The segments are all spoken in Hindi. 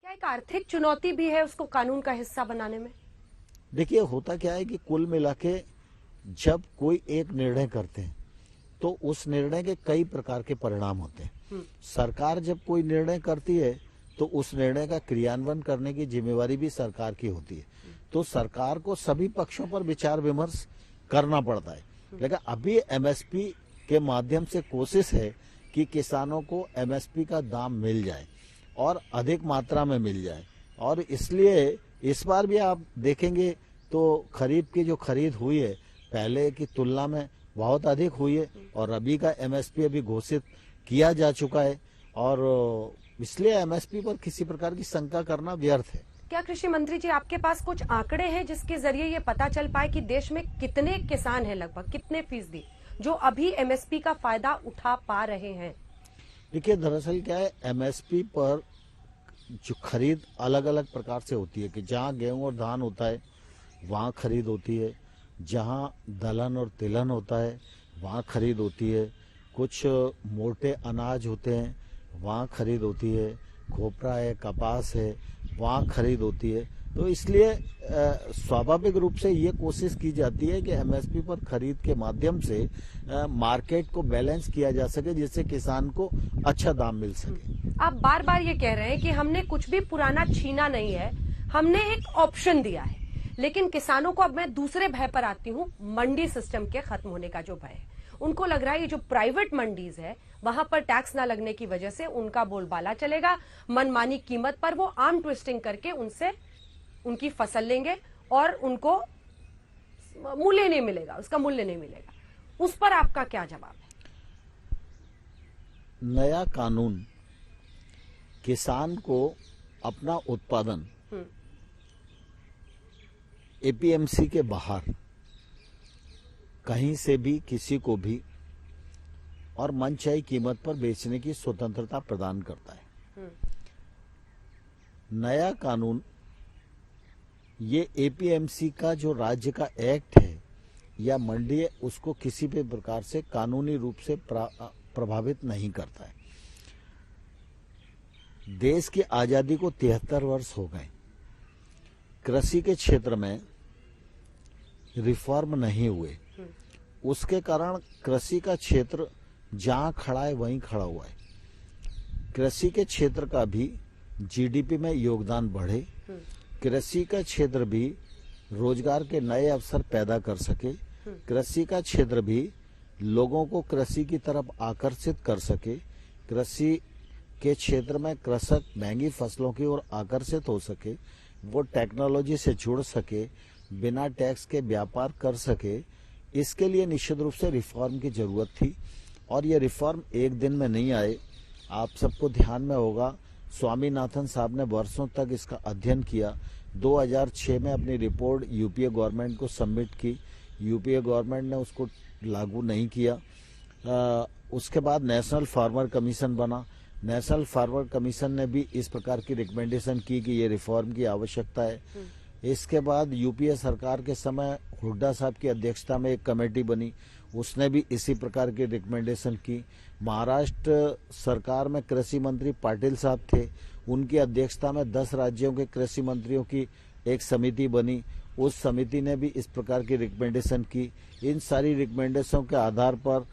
क्या एक आर्थिक चुनौती भी है उसको कानून का हिस्सा बनाने में? देखिए, होता क्या है कि कुल मिला के जब कोई एक निर्णय करते हैं तो उस निर्णय के कई प्रकार के परिणाम होते हैं। सरकार जब कोई निर्णय करती है तो उस निर्णय का क्रियान्वयन करने की जिम्मेवारी भी सरकार की होती है। तो सरकार को सभी पक्षों पर विचार विमर्श करना पड़ता है। लेकिन अभी एमएसपी के माध्यम से कोशिश है कि किसानों को एमएसपी का दाम मिल जाए और अधिक मात्रा में मिल जाए, और इसलिए इस बार भी आप देखेंगे तो खरीफ की जो खरीद हुई है पहले की तुलना में बहुत अधिक हुई है, और रबी का एमएसपी अभी घोषित किया जा चुका है, और इसलिए एमएसपी पर किसी प्रकार की शंका करना व्यर्थ है। क्या कृषि मंत्री जी आपके पास कुछ आंकड़े हैं जिसके जरिए ये पता चल पाए कि देश में कितने किसान हैं, लगभग कितने फीसदी जो अभी एमएसपी का फायदा उठा पा रहे हैं? देखिए, दरअसल क्या है, एमएसपी पर जो खरीद अलग अलग प्रकार से होती है कि जहाँ गेहूं और धान होता है वहाँ खरीद होती है, जहाँ दलहन और तिलहन होता है वहाँ खरीद होती है, कुछ मोटे अनाज होते हैं वहाँ खरीद होती है, खोपरा है, कपास है, वहाँ खरीद होती है। तो इसलिए स्वाभाविक रूप से ये कोशिश की जाती है कि एमएसपी पर खरीद के माध्यम से मार्केट को बैलेंस किया जा सके, जिससे किसान को अच्छा दाम मिल सके। आप बार बार ये कह रहे हैं कि हमने कुछ भी पुराना छीना नहीं है, हमने एक ऑप्शन दिया है, लेकिन किसानों को, अब मैं दूसरे भय पर आती हूँ, मंडी सिस्टम के खत्म होने का जो भय है। उनको लग रहा है ये जो प्राइवेट मंडीज है वहां पर टैक्स ना लगने की वजह से उनका बोलबाला चलेगा, मनमानी कीमत पर वो आर्म ट्विस्टिंग करके उनसे उनकी फसल लेंगे और उनको मूल्य नहीं मिलेगा, उसका मूल्य नहीं मिलेगा। उस पर आपका क्या जवाब है? नया कानून किसान को अपना उत्पादन एपीएमसी के बाहर कहीं से भी किसी को भी और मनचाही कीमत पर बेचने की स्वतंत्रता प्रदान करता है। नया कानून ये एपीएमसी का जो राज्य का एक्ट है या मंडी है उसको किसी भी प्रकार से कानूनी रूप से प्रभावित नहीं करता है। देश की आजादी को 73 वर्ष हो गए, कृषि के क्षेत्र में रिफॉर्म नहीं हुए, उसके कारण कृषि का क्षेत्र जहां खड़ा है वहीं खड़ा हुआ है। कृषि के क्षेत्र का भी जीडीपी में योगदान बढ़े, कृषि का क्षेत्र भी रोजगार के नए अवसर पैदा कर सके, कृषि का क्षेत्र भी लोगों को कृषि की तरफ आकर्षित कर सके, कृषि के क्षेत्र में कृषक महंगी फसलों की ओर आकर्षित हो सके, वो टेक्नोलॉजी से जुड़ सके, बिना टैक्स के व्यापार कर सके, इसके लिए निश्चित रूप से रिफॉर्म की जरूरत थी। और ये रिफॉर्म एक दिन में नहीं आए। आप सबको ध्यान में होगा, स्वामीनाथन साहब ने वर्षों तक इसका अध्ययन किया, 2006 में अपनी रिपोर्ट यूपीए गवर्नमेंट को सबमिट की, यूपीए गवर्नमेंट ने उसको लागू नहीं किया। उसके बाद नेशनल फार्मर कमीशन बना, नेशनल फार्मर कमीशन ने भी इस प्रकार की रिकमेंडेशन की कि ये रिफॉर्म की आवश्यकता है। इसके बाद यूपीए सरकार के समय हुड्डा साहब की अध्यक्षता में एक कमेटी बनी, उसने भी इसी प्रकार की रिकमेंडेशन की। महाराष्ट्र सरकार में कृषि मंत्री पाटिल साहब थे, उनकी अध्यक्षता में 10 राज्यों के कृषि मंत्रियों की एक समिति बनी, उस समिति ने भी इस प्रकार की रिकमेंडेशन की। इन सारी रिकमेंडेशन के आधार पर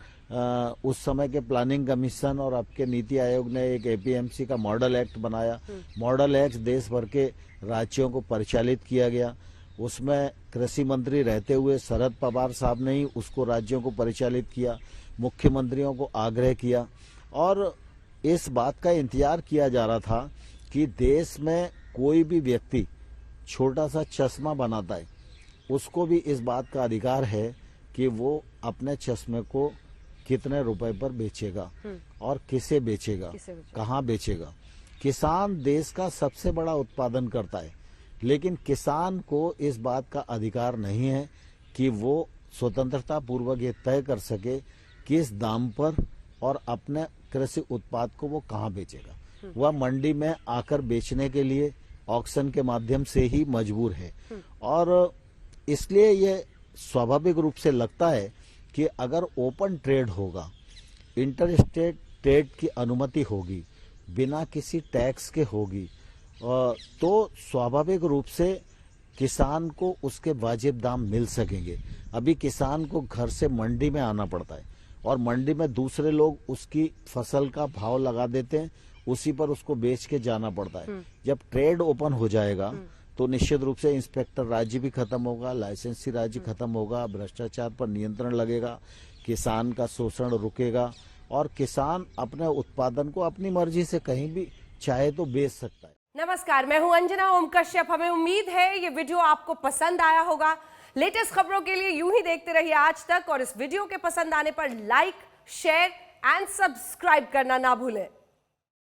उस समय के प्लानिंग कमीशन और अब के नीति आयोग ने एक एपीएमसी का मॉडल एक्ट बनाया। मॉडल एक्ट देश भर के राज्यों को परिचालित किया गया। उसमें कृषि मंत्री रहते हुए शरद पवार साहब ने ही उसको राज्यों को परिचालित किया, मुख्यमंत्रियों को आग्रह किया, और इस बात का इंतजार किया जा रहा था कि देश में कोई भी व्यक्ति छोटा सा चश्मा बनाता है, उसको भी इस बात का अधिकार है कि वो अपने चश्मे को कितने रुपए पर बेचेगा और किसे बेचेगा, कहाँ बेचेगा। किसान देश का सबसे बड़ा उत्पादन करता है, लेकिन किसान को इस बात का अधिकार नहीं है कि वो स्वतंत्रता पूर्वक ये तय कर सके किस दाम पर और अपने कृषि उत्पाद को वो कहाँ बेचेगा। वह मंडी में आकर बेचने के लिए ऑक्शन के माध्यम से ही मजबूर है, और इसलिए ये स्वाभाविक रूप से लगता है कि अगर ओपन ट्रेड होगा, इंटर स्टेट ट्रेड की अनुमति होगी, बिना किसी टैक्स के होगी, तो स्वाभाविक रूप से किसान को उसके वाजिब दाम मिल सकेंगे। अभी किसान को घर से मंडी में आना पड़ता है और मंडी में दूसरे लोग उसकी फसल का भाव लगा देते हैं, उसी पर उसको बेच के जाना पड़ता है। जब ट्रेड ओपन हो जाएगा तो निश्चित रूप से इंस्पेक्टर राज्य भी खत्म होगा, लाइसेंसी राज्य खत्म होगा, भ्रष्टाचार पर नियंत्रण लगेगा, किसान का शोषण रुकेगा और किसान अपने उत्पादन को अपनी मर्जी से कहीं भी चाहे तो बेच सकता है। नमस्कार, मैं हूं अंजना ओम कश्यप। हमें उम्मीद है ये वीडियो आपको पसंद आया होगा। लेटेस्ट खबरों के लिए यूं ही देखते रहिए आज तक और इस वीडियो के पसंद आने पर लाइक, शेयर एंड सब्सक्राइब करना ना भूलें।